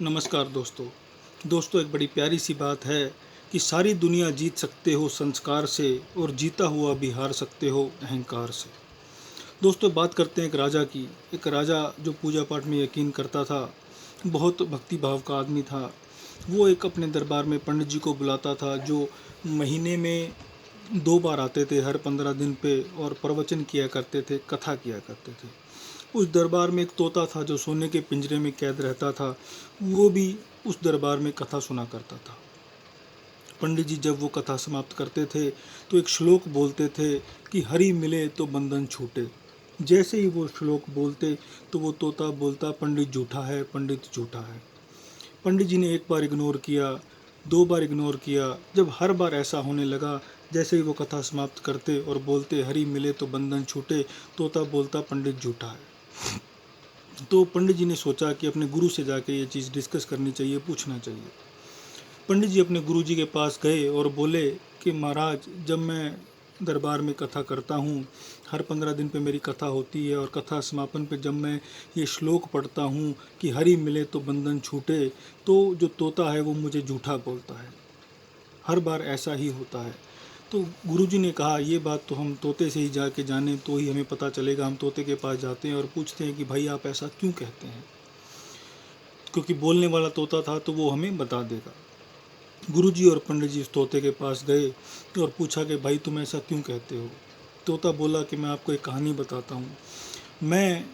नमस्कार दोस्तों एक बड़ी प्यारी सी बात है कि सारी दुनिया जीत सकते हो संस्कार से और जीता हुआ भी हार सकते हो अहंकार से। दोस्तों बात करते हैं एक राजा की। एक राजा जो पूजा पाठ में यकीन करता था, बहुत भक्ति भाव का आदमी था। वो एक अपने दरबार में पंडित जी को बुलाता था, जो महीने में 2 बार आते थे, हर 15 दिन पे, और प्रवचन किया करते थे, कथा किया करते थे। उस दरबार में एक तोता था जो सोने के पिंजरे में कैद रहता था। वो भी उस दरबार में कथा सुना करता था। पंडित जी जब वो कथा समाप्त करते थे तो एक श्लोक बोलते थे कि हरि मिले तो बंधन छूटे। जैसे ही वो श्लोक बोलते तो वो तोता बोलता, पंडित झूठा है, पंडित झूठा है। पंडित जी ने एक बार इग्नोर किया, 2 बार इग्नोर किया। जब हर बार ऐसा होने लगा, जैसे ही वो कथा समाप्त करते और बोलते हरि मिले तो बंधन छूटे, तोता बोलता पंडित झूठा है। तो पंडित जी ने सोचा कि अपने गुरु से जाके ये चीज़ डिस्कस करनी चाहिए, पूछना चाहिए। पंडित जी अपने गुरु जी के पास गए और बोले कि महाराज, जब मैं दरबार में कथा करता हूँ, हर 15 दिन पे मेरी कथा होती है, और कथा समापन पे जब मैं ये श्लोक पढ़ता हूँ कि हरि मिले तो बंधन छूटे, तो जो तोता है वो मुझे झूठा बोलता है। हर बार ऐसा ही होता है। तो गुरुजी ने कहा, ये बात तो हम तोते से ही जाके जाने तो ही हमें पता चलेगा। हम तोते के पास जाते हैं और पूछते हैं कि भाई आप ऐसा क्यों कहते हैं, क्योंकि बोलने वाला तोता था तो वो हमें बता देगा। गुरुजी और पंडित जी उस तोते के पास गए और पूछा कि भाई तुम ऐसा क्यों कहते हो। तोता बोला कि मैं आपको एक कहानी बताता हूँ। मैं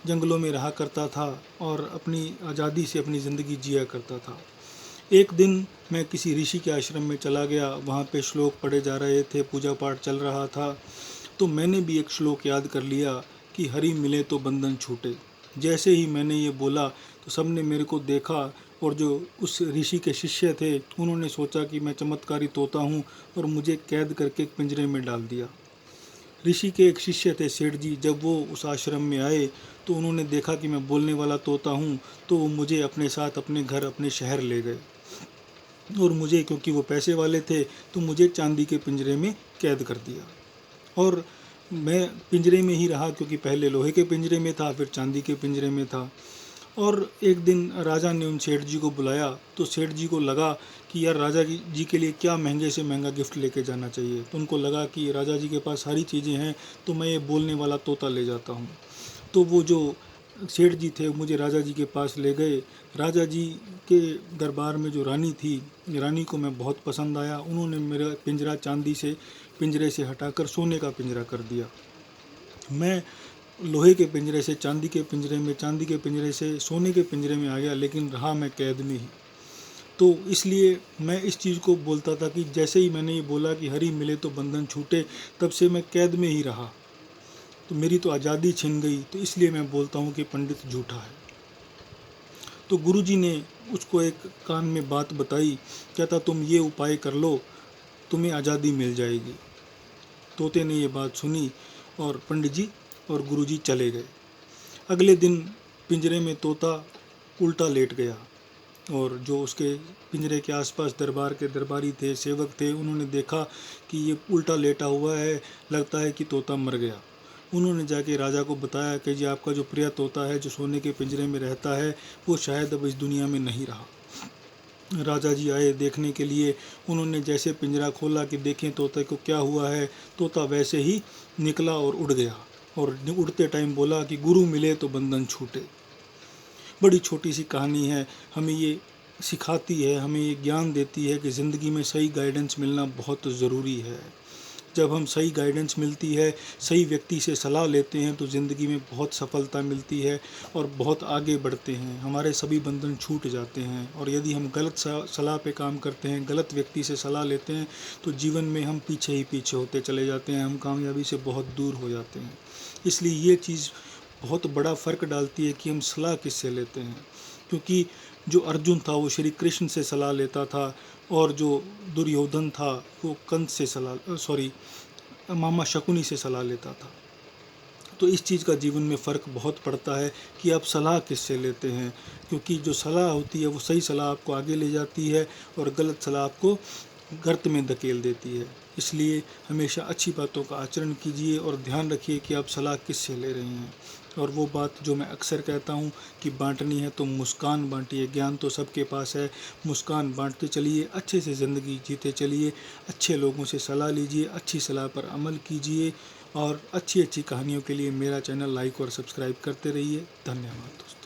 जंगलों में रहा करता था और अपनी आज़ादी से अपनी ज़िंदगी जिया करता था। एक दिन मैं किसी ऋषि के आश्रम में चला गया। वहाँ पे श्लोक पढ़े जा रहे थे, पूजा पाठ चल रहा था। तो मैंने भी एक श्लोक याद कर लिया कि हरि मिले तो बंधन छूटे। जैसे ही मैंने ये बोला तो सबने मेरे को देखा, और जो उस ऋषि के शिष्य थे उन्होंने सोचा कि मैं चमत्कारी तोता हूँ और मुझे कैद करके एक पिंजरे में डाल दिया। ऋषि के एक शिष्य थे सेठ जी, जब वो उस आश्रम में आए तो उन्होंने देखा कि मैं बोलने वाला तोता हूँ, तो वो मुझे अपने साथ अपने घर, अपने शहर ले गए। और मुझे, क्योंकि वो पैसे वाले थे, तो मुझे चांदी के पिंजरे में कैद कर दिया। और मैं पिंजरे में ही रहा, क्योंकि पहले लोहे के पिंजरे में था, फिर चांदी के पिंजरे में था। और एक दिन राजा ने उन सेठ जी को बुलाया, तो सेठ जी को लगा कि यार राजा जी के लिए क्या महंगे से महंगा गिफ्ट लेके जाना चाहिए। तो उनको लगा कि राजा जी के पास सारी चीज़ें हैं, तो मैं ये बोलने वाला तोता ले जाता हूँ। तो वो जो सेठ जी थे मुझे राजा जी के पास ले गए। राजा जी के दरबार में जो रानी थी, रानी को मैं बहुत पसंद आया। उन्होंने मेरा पिंजरा चांदी से पिंजरे से हटाकर सोने का पिंजरा कर दिया। मैं लोहे के पिंजरे से चांदी के पिंजरे में, चांदी के पिंजरे से सोने के पिंजरे में आ गया, लेकिन रहा मैं कैद में ही। तो इसलिए मैं इस चीज़ को बोलता था कि जैसे ही मैंने ये बोला कि हरि मिले तो बंधन छूटे, तब से मैं कैद में ही रहा। तो मेरी तो आज़ादी छिन गई। तो इसलिए मैं बोलता हूँ कि पंडित झूठा है। तो गुरुजी ने उसको एक कान में बात बताई, कहता तुम ये उपाय कर लो, तुम्हें आज़ादी मिल जाएगी। तोते ने ये बात सुनी और पंडित जी और गुरुजी चले गए। अगले दिन पिंजरे में तोता उल्टा लेट गया, और जो उसके पिंजरे के आसपास दरबार के दरबारी थे, सेवक थे, उन्होंने देखा कि ये उल्टा लेटा हुआ है, लगता है कि तोता मर गया। उन्होंने जाके राजा को बताया कि जी आपका जो प्रिय तोता है, जो सोने के पिंजरे में रहता है, वो शायद अब इस दुनिया में नहीं रहा। राजा जी आए देखने के लिए। उन्होंने जैसे पिंजरा खोला कि देखें तोते को क्या हुआ है, तोता वैसे ही निकला और उड़ गया। और उड़ते टाइम बोला कि गुरु मिले तो बंधन छूटे। बड़ी छोटी सी कहानी है, हमें ये सिखाती है, हमें ये ज्ञान देती है कि ज़िंदगी में सही गाइडेंस मिलना बहुत ज़रूरी है। जब हम सही गाइडेंस मिलती है, सही व्यक्ति से सलाह लेते हैं, तो ज़िंदगी में बहुत सफलता मिलती है और बहुत आगे बढ़ते हैं। हमारे सभी बंधन छूट जाते हैं। और यदि हम गलत सलाह पे काम करते हैं, गलत व्यक्ति से सलाह लेते हैं, तो जीवन में हम पीछे ही पीछे होते चले जाते हैं, हम कामयाबी से बहुत दूर हो जाते हैं। इसलिए ये चीज़ बहुत बड़ा फ़र्क डालती है कि हम सलाह किससे लेते हैं। क्योंकि जो अर्जुन था वो श्री कृष्ण से सलाह लेता था, और जो दुर्योधन था वो कंस से मामा शकुनी से सलाह लेता था। तो इस चीज़ का जीवन में फ़र्क बहुत पड़ता है कि आप सलाह किससे लेते हैं। क्योंकि जो सलाह होती है वो सही सलाह आपको आगे ले जाती है, और गलत सलाह आपको गर्त में धकेल देती है। इसलिए हमेशा अच्छी बातों का आचरण कीजिए और ध्यान रखिए कि आप सलाह किससे ले रहे हैं। और वो बात जो मैं अक्सर कहता हूँ कि बांटनी है तो मुस्कान बांटिए। ज्ञान तो सबके पास है, मुस्कान बांटते चलिए, अच्छे से ज़िंदगी जीते चलिए, अच्छे लोगों से सलाह लीजिए, अच्छी सलाह पर अमल कीजिए और अच्छी अच्छी कहानियों के लिए मेरा चैनल लाइक और सब्सक्राइब करते रहिए। धन्यवाद दोस्तों।